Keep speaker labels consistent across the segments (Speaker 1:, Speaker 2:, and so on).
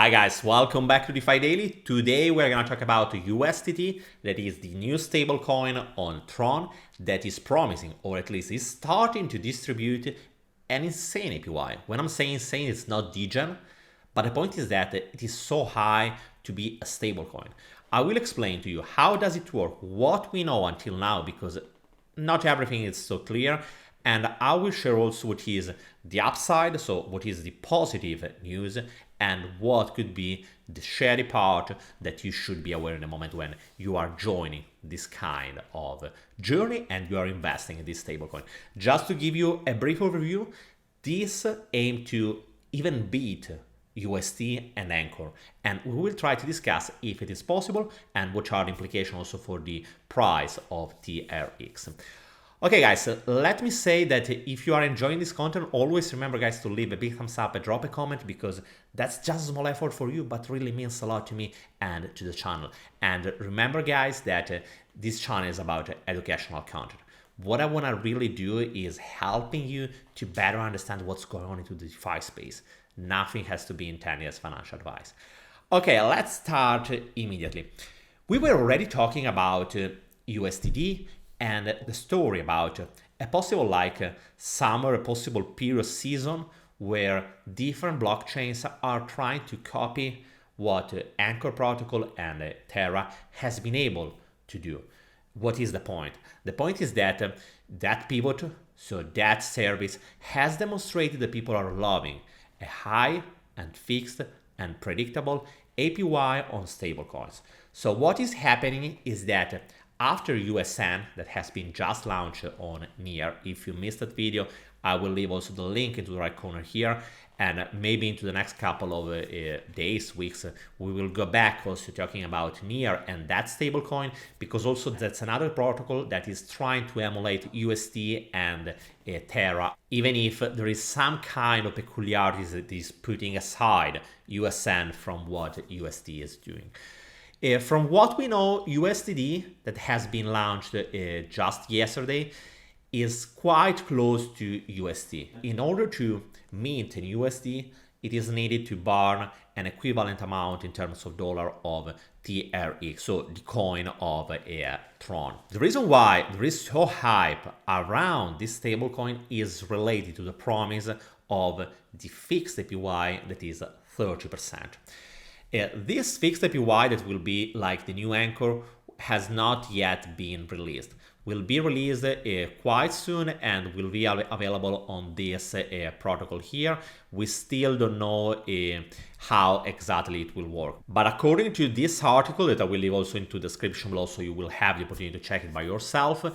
Speaker 1: Hi guys, welcome back to DeFi Daily. Today we're going to talk about USDT, that is the new stablecoin on Tron that is promising, or at least is starting to distribute an insane APY. When I'm saying insane, it's not degen, but the point is that it is so high to be a stablecoin. I will explain to you how does it work, what we know until now, because not everything is so clear, and I will share also what is the upside, so what is the positive news, and what could be the shady part that you should be aware in the moment when you are joining this kind of journey and you are investing in this stablecoin. Just to give you a brief overview, this aim to even beat USD and Anchor, and we will try to discuss if it is possible and what are the implications also for the price of TRX. Okay guys, let me say that if you are enjoying this content, always remember guys to leave a big thumbs up and drop a comment, because that's just a small effort for you but really means a lot to me and to the channel. And remember guys that this channel is about educational content. What I want to really do is helping you to better understand what's going on into the DeFi space. Nothing has to be intended as financial advice. Okay, let's start immediately. We were already talking about USDD and the story about a possible summer, a possible period season where different blockchains are trying to copy what Anchor protocol and Terra has been able to do. What is the point? The point is that that pivot, so that service, has demonstrated that people are loving a high and fixed and predictable APY on stablecoins. So what is happening is that after USN that has been just launched on Near, if you missed that video, I will leave also the link into the right corner here, and maybe into the next couple of days, weeks, we will go back also talking about Near and that stablecoin, because also that's another protocol that is trying to emulate USD and Terra, even if there is some kind of peculiarities that is putting aside USN from what USD is doing. From what we know, USDD that has been launched just yesterday is quite close to USD. In order to mint in USD, it is needed to burn an equivalent amount in terms of dollar of TRX, so the coin of Tron. The reason why there is so hype around this stablecoin is related to the promise of the fixed APY that is 30%. This fixed APY that will be like the new Anchor has not yet been released. Will be released quite soon and will be available on this protocol here. We still don't know how exactly it will work. But according to this article that I will leave also into the description below, so you will have the opportunity to check it by yourself,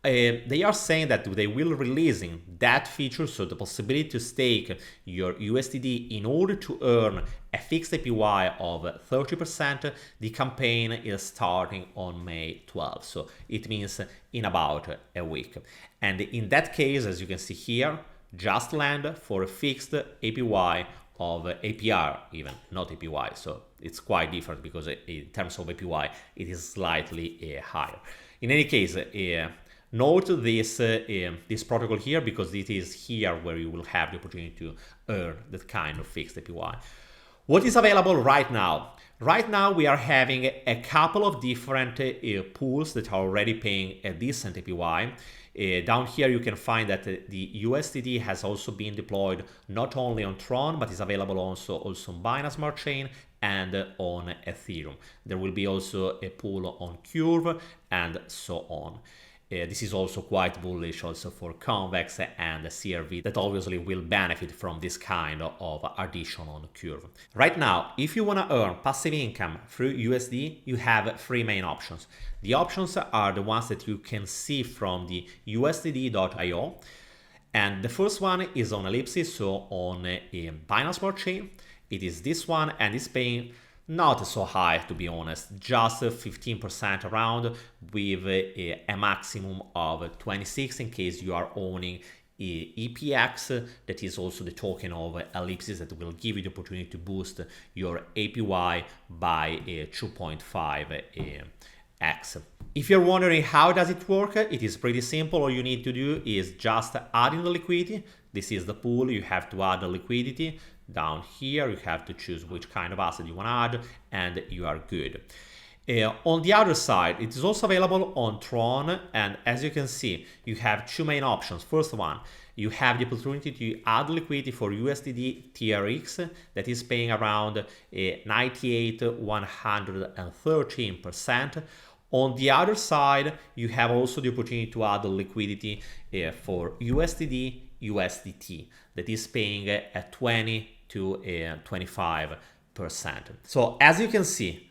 Speaker 1: they are saying that they will releasing that feature, so the possibility to stake your USDD in order to earn a fixed APY of 30%. The campaign is starting on May 12th, so it means in about a week. And in that case, as you can see here, just land for a fixed APY of APR, even not APY, so it's quite different because in terms of APY it is slightly higher. In any case, note this protocol here, because it is here where you will have the opportunity to earn that kind of fixed APY. What is available right now? Right now we are having a couple of different pools that are already paying a decent APY. Down here you can find that the USDD has also been deployed not only on Tron, but is available also on Binance Smart Chain and on Ethereum. There will be also a pool on Curve and so on. This is also quite bullish also for Convex and CRV that obviously will benefit from this kind of addition on Curve. Right now, if you want to earn passive income through USD, you have three main options. The options are the ones that you can see from the USDD.io. And the first one is on Ellipsis, so on Binance Smart Chain. It is this one, and it's paying not so high, to be honest, just 15% around, with a maximum of 26 in case you are owning EPX, that is also the token of Ellipsis that will give you the opportunity to boost your APY by 2.5x. If you're wondering how does it work, it is pretty simple. All you need to do is just add in the liquidity. This is the pool. You have to add the liquidity down here. You have to choose which kind of asset you want to add, and you are good. On the other side, it is also available on Tron, and as you can see, you have two main options. First one, you have the opportunity to add liquidity for USDD TRX that is paying around 98,113%. On the other side, you have also the opportunity to add liquidity for USDD USDT that is paying at 20 to 25%. So as you can see,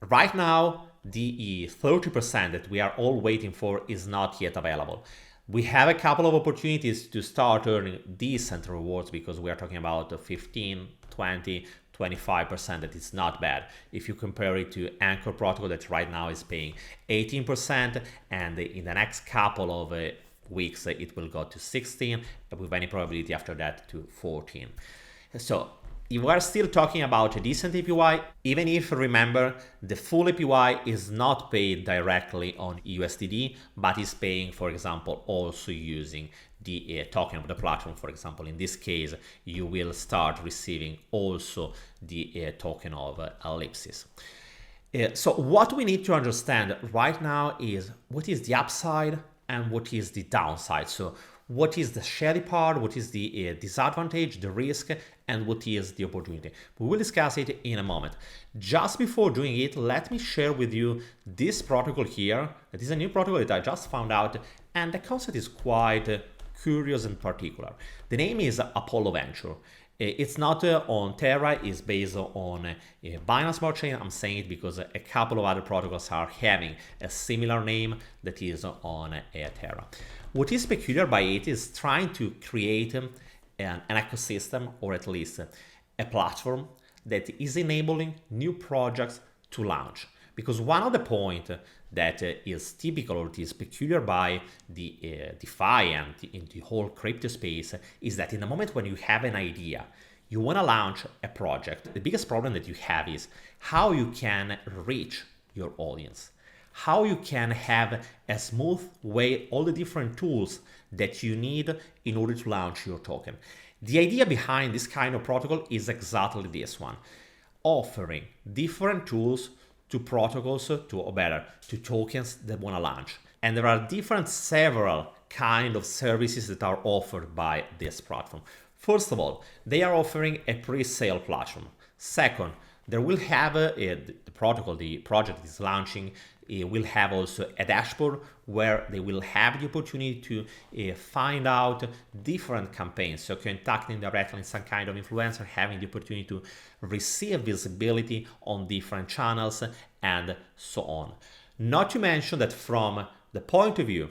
Speaker 1: right now, the 30% that we are all waiting for is not yet available. We have a couple of opportunities to start earning decent rewards because we are talking about 15, 20, 25%. That is not bad. If you compare it to Anchor Protocol that right now is paying 18%, and in the next couple of weeks it will go to 16, with any probability after that to 14. So we are still talking about a decent APY, even if, remember, the full APY is not paid directly on USDD, but is paying, for example, also using the token of the platform. For example, in this case, you will start receiving also the token of Ellipsis. So what we need to understand right now is what is the upside and what is the downside. So what is the shady part, what is the disadvantage, the risk, and what is the opportunity. We will discuss it in a moment. Just before doing it, let me share with you this protocol here. It is a new protocol that I just found out, and the concept is quite curious and particular. The name is Apollo Venture. It's not on Terra, it's based on Binance Smart Chain. I'm saying it because a couple of other protocols are having a similar name that is on Terra. What is peculiar by it is trying to create an ecosystem, or at least a platform that is enabling new projects to launch. Because one of the points that is typical or is peculiar by the DeFi and in the whole crypto space is that in the moment when you have an idea, you want to launch a project, the biggest problem that you have is how you can reach your audience, how you can have a smooth way, all the different tools that you need in order to launch your token. The idea behind this kind of protocol is exactly this one, offering different tools to protocols, to tokens that want to launch. And there are several kind of services that are offered by this platform. First of all, they are offering a pre-sale platform. Second, there will have the project that is launching, will have also a dashboard where they will have the opportunity to find out different campaigns. So contacting directly some kind of influencer, having the opportunity to receive visibility on different channels and so on. Not to mention that from the point of view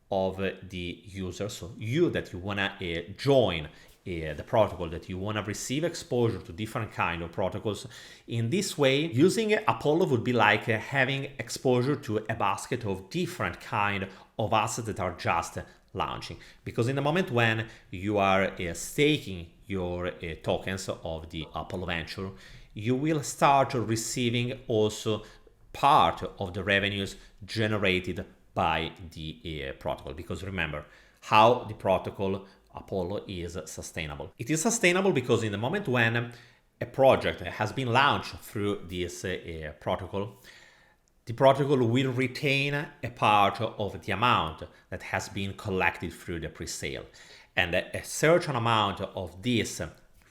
Speaker 1: of the user, so you that you want to join the protocol, that you want to receive exposure to different kind of protocols. In this way, using Apollo would be like having exposure to a basket of different kind of assets that are just launching. Because in the moment when you are staking your tokens of the Apollo Venture, you will start receiving also part of the revenues generated by the protocol. Because remember how the protocol Apollo is sustainable. It is sustainable because in the moment when a project has been launched through this protocol, the protocol will retain a part of the amount that has been collected through the pre-sale. And a certain amount of this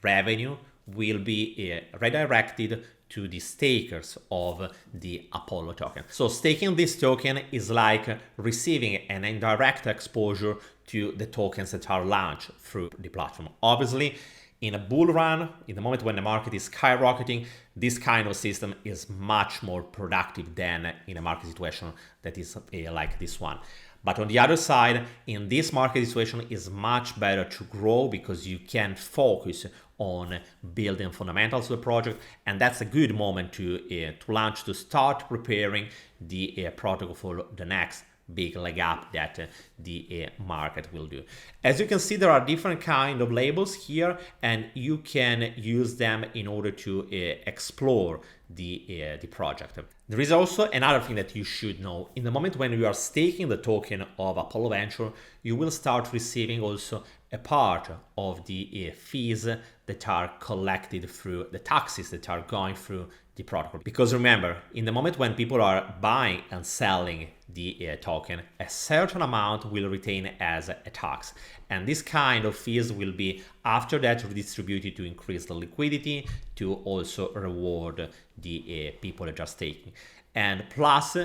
Speaker 1: revenue will be redirected to the stakers of the Apollo token. So staking this token is like receiving an indirect exposure to the tokens that are launched through the platform. Obviously, in a bull run, in the moment when the market is skyrocketing, this kind of system is much more productive than in a market situation that is like this one. But on the other side, in this market situation, it's much better to grow because you can focus on building fundamentals of the project, and that's a good moment to launch, to start preparing the protocol for the next big leg up that the market will do. As you can see, there are different kind of labels here, and you can use them in order to explore the project. There is also another thing that you should know. In the moment when you are staking the token of Apollo Venture, you will start receiving also a part of the fees that are collected through the taxes that are going through the protocol. Because remember, in the moment when people are buying and selling the token, a certain amount will retain as a tax. And this kind of fees will be after that redistributed to increase the liquidity, to also reward the people that are staking. And plus,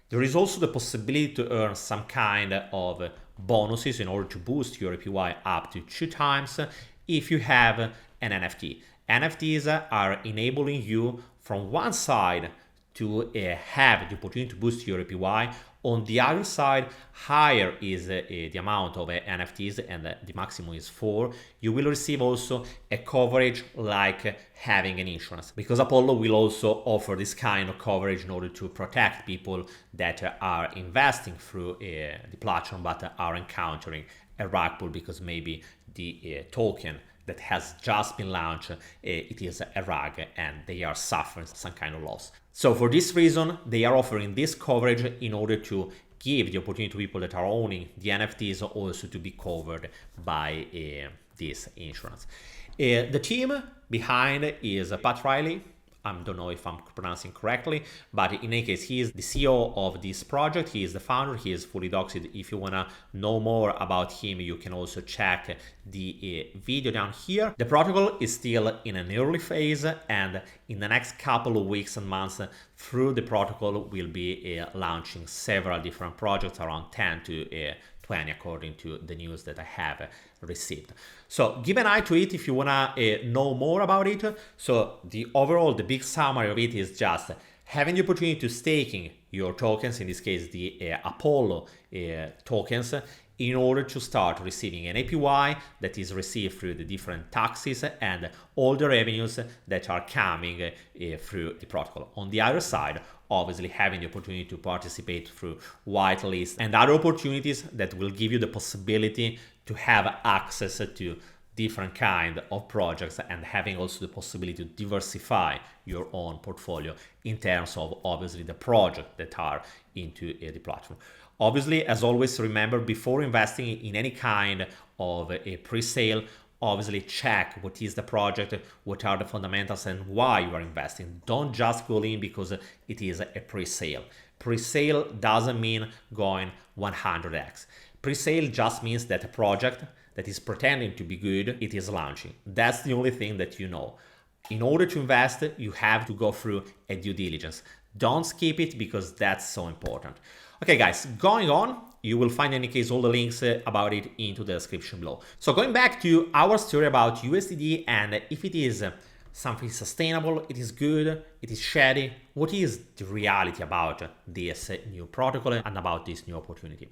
Speaker 1: there is also the possibility to earn some kind of bonuses in order to boost your APY up to 2 times if you have an NFT. NFTs are enabling you from one side to have the opportunity to boost your APY. On the other side, higher is the amount of NFTs, and the maximum is 4. You will receive also a coverage like having an insurance, because Apollo will also offer this kind of coverage in order to protect people that are investing through the platform but are encountering a rug pull because maybe the token that has just been launched, it is a rug and they are suffering some kind of loss. So for this reason, they are offering this coverage in order to give the opportunity to people that are owning the NFTs also to be covered by this insurance. The team behind is Pat Riley. I don't know if I'm pronouncing correctly, but in any case, he is the CEO of this project. He is the founder. He is fully doxed. If you want to know more about him, you can also check the video down here. The protocol is still in an early phase, and in the next couple of weeks and months, through the protocol, we'll be launching several different projects, around 10 to 20 according to the news that I have received. So give an eye to it if you wanna know more about it. So the big summary of it is just having the opportunity to staking your tokens, in this case the Apollo tokens, in order to start receiving an APY that is received through the different taxes and all the revenues that are coming through the protocol. On the other side, obviously having the opportunity to participate through whitelist and other opportunities that will give you the possibility to have access to different kind of projects, and having also the possibility to diversify your own portfolio in terms of obviously the project that are into the platform. Obviously, as always, remember, before investing in any kind of a pre-sale, obviously check what is the project, what are the fundamentals, and why you are investing. Don't just go in because it is a pre-sale. Pre-sale doesn't mean going 100x. Pre-sale just means that a project that is pretending to be good, it is launching. That's the only thing that you know. In order to invest, you have to go through a due diligence. Don't skip it because that's so important. Okay guys, going on, you will find in any case all the links about it into the description below. So going back to our story about USDD, and if it is something sustainable, it is good, it is shady, what is the reality about this new protocol and about this new opportunity?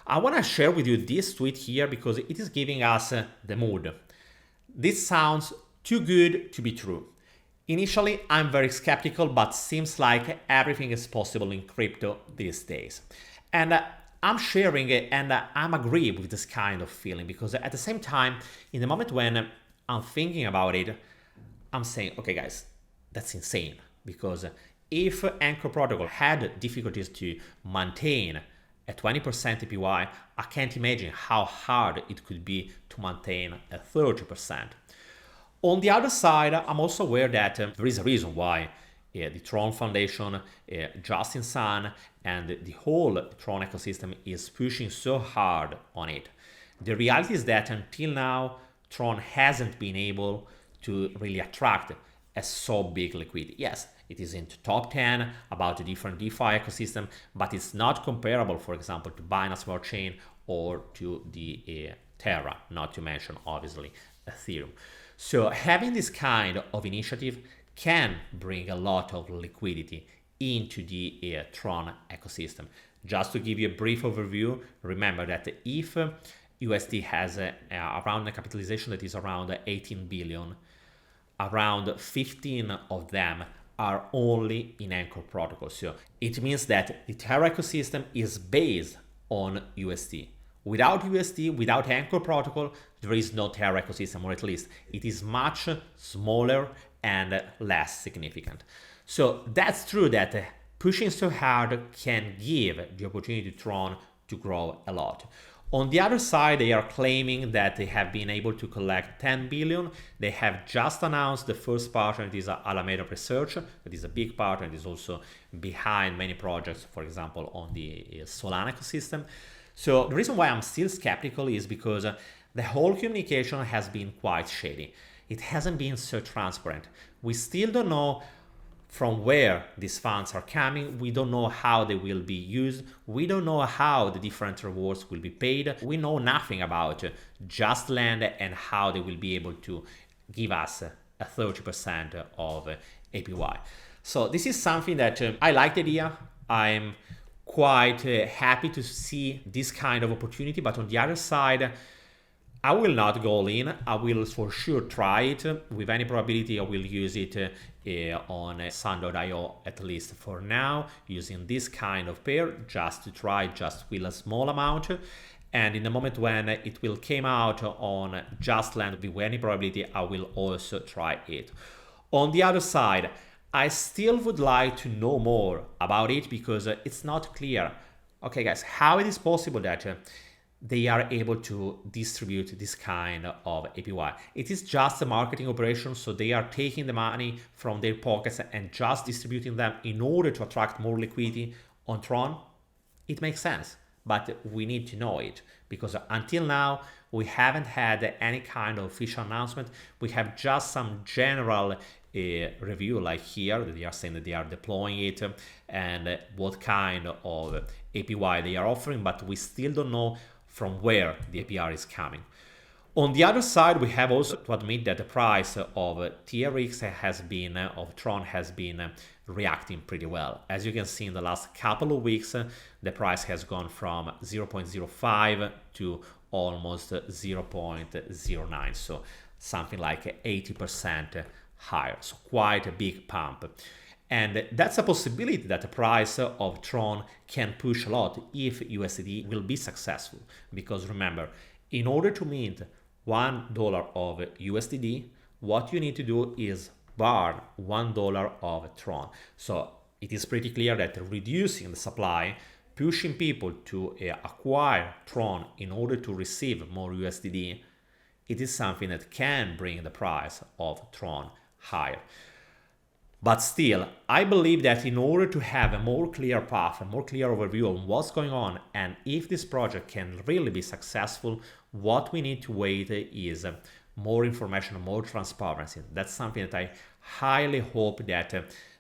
Speaker 1: I want to share with you this tweet here because it is giving us the mood. This sounds too good to be true. Initially, I'm very skeptical, but seems like everything is possible in crypto these days. And I'm sharing it, and I'm agreeing with this kind of feeling, because at the same time, in the moment when I'm thinking about it, I'm saying, okay guys, that's insane. Because if Anchor Protocol had difficulties to maintain a 20% APY, I can't imagine how hard it could be to maintain a 30%. On the other side, I'm also aware that there is a reason why the Tron Foundation, Justin Sun, and the whole Tron ecosystem is pushing so hard on it. The reality is that until now, Tron hasn't been able to really attract a so big liquidity. Yes, it is in the top 10 about the different DeFi ecosystem, but it's not comparable, for example, to Binance Smart Chain or to the Terra, not to mention, obviously, Ethereum. So having this kind of initiative can bring a lot of liquidity into the Tron ecosystem. Just to give you a brief overview, remember that if USD has around a capitalization that is around 18 billion, around 15 of them are only in Anchor Protocol. So it means that the Terra ecosystem is based on USD. Without USD, without Anchor protocol, there is no Terra ecosystem, or at least it is much smaller and less significant. So that's true that pushing so hard can give the opportunity to Tron to grow a lot. On the other side, they are claiming that they have been able to collect 10 billion. They have just announced the first partner, it is Alameda Research, that is a big partner, it is also behind many projects, for example, on the Solana ecosystem. So the reason why I'm still skeptical is because the whole communication has been quite shady. It hasn't been so transparent. We still don't know from where these funds are coming. We don't know how they will be used. We don't know how the different rewards will be paid. We know nothing about Just Land and how they will be able to give us a 30% of APY. So this is something that I like the idea. I'm quite happy to see this kind of opportunity, but on the other side, I will not go all in. I will for sure try it. With any probability, I will use it on Sun.io, at least for now, using this kind of pair, just to try, just with a small amount. And in the moment when it will come out on Just Land, with any probability, I will also try it. On the other side, I still would like to know more about it because it's not clear. Okay, guys, how it is possible that they are able to distribute this kind of APY. It is just a marketing operation, so they are taking the money from their pockets and just distributing them in order to attract more liquidity on Tron. It makes sense, but we need to know it because until now, we haven't had any kind of official announcement. We have just some general review, like here, that they are saying that they are deploying it and what kind of APY they are offering, but we still don't know from where the APR is coming. On the other side, we have also to admit that the price of TRX of Tron has been reacting pretty well. As you can see, in the last couple of weeks, the price has gone from 0.05 to almost 0.09, so something like 80% higher, so quite a big pump. And that's a possibility that the price of Tron can push a lot if USDD will be successful. Because remember, in order to mint $1 of USDD, what you need to do is burn $1 of Tron. So it is pretty clear that reducing the supply, pushing people to acquire Tron in order to receive more USDD, it is something that can bring the price of Tron higher. But still, I believe that in order to have a more clear path, a more clear overview on what's going on, and if this project can really be successful, what we need to wait is more information, more transparency. That's something that I highly hope that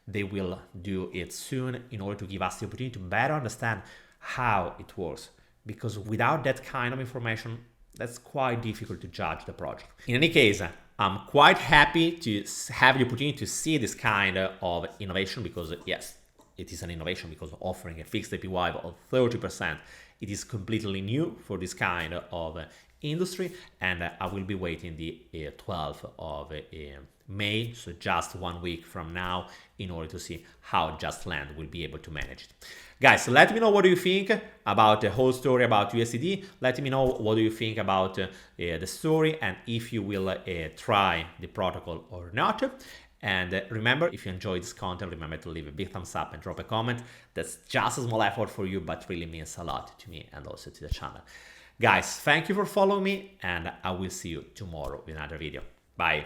Speaker 1: they will do it soon in order to give us the opportunity to better understand how it works. Because without that kind of information, that's quite difficult to judge the project. In any case, I'm quite happy to have the opportunity to see this kind of innovation because, yes, it is an innovation because offering a fixed APY of 30%, it is completely new for this kind of industry, and I will be waiting the 12th of May, so just 1 week from now, in order to see how Just Land will be able to manage it. Guys, let me know what do you think about the whole story about USDD. Let me know what do you think about the story and if you will try the protocol or not. And remember, if you enjoyed this content, remember to leave a big thumbs up and drop a comment. That's just a small effort for you, but really means a lot to me and also to the channel. Guys, thank you for following me, and I will see you tomorrow with another video. Bye.